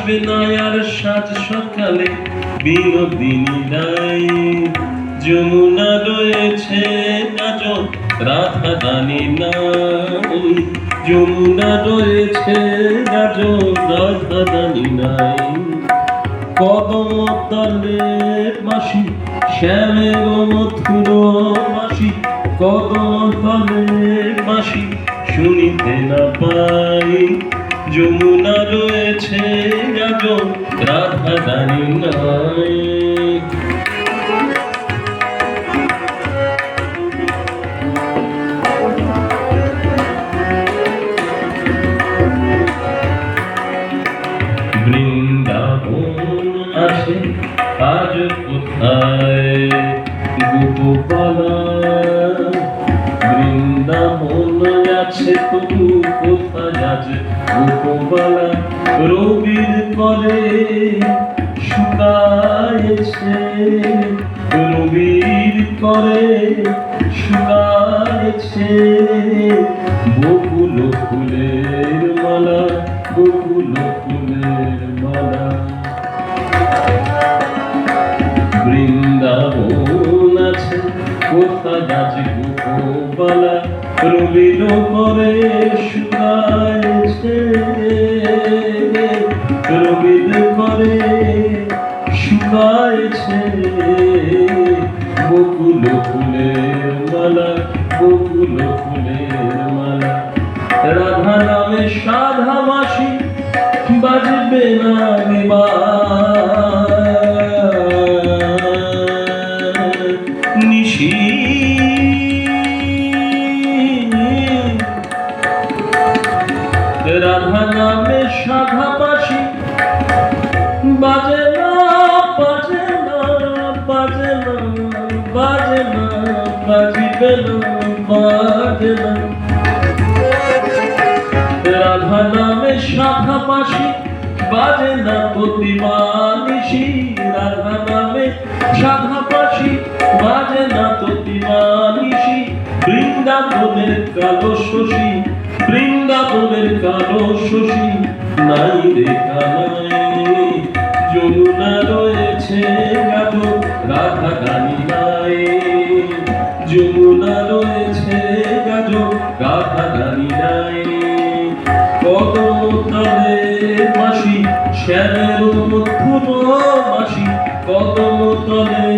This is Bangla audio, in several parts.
আসবে না আর সাত সকালে বিনোদিনী নাই। যমুনা রয়েছে আজ রাধা রানী নাই। যমুনা রয়েছে আজ রাধা রানী নাই। কদম তলে বাসি শ্যামের মধুর বাসি, কদম তলে বাসি শুনিতে না পাই। যমুনা রয়েছে আজ রাধা রানী নাই। বৃন্দাবন আছে আজ কোথায় গোপবালা? বৃন্দাবন আছে তবু কোথায় আজ গোপবালা? রবির করে শুকায়েছে, রবির করে শুকায়েছে বকুল ফুলের মালা, বকুল ফুলের মালা। বৃন্দাবন আছে কোথায় আজ গোপবালা? রবির করে শুকায়েছে, রবির করে শুকায়েছে বকুল ফুলের মালা, বকুল ফুলের মালা। রাধা নামে সাধা বাঁশি বাজবে না নিশি। রাধা নামে সাধা বাঁশি বাজে না, বাজে না, বাজে না, বাজে না, বাজিবে না, বাজে না। রাধা নামে শাখা বাঁশি বাজে না প্রতিমা নিশি। রাধা নামে শাখা বাঁশি বাজে না প্রতিমা নিশি। বৃন্দাবনের কালো শশী, বৃন্দাবনের কালো শশী নাই রে কানাই। যমুনা রয়েছে আজ রাধা রানী নাই। যমুনা রয়েছে আজ রাধা রানী নাই। কদম তলে বাসি শ্যামের মধুর বাসি, কদম তলে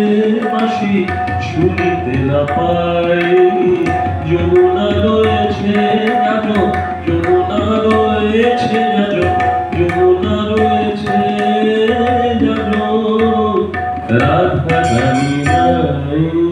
বাসি শুনিতে না পাই। যমুনা রয়েছে আজ, যমুনা রয়েছে আজ, যমুনা রয়েছে আজ রাধা রানী নাই।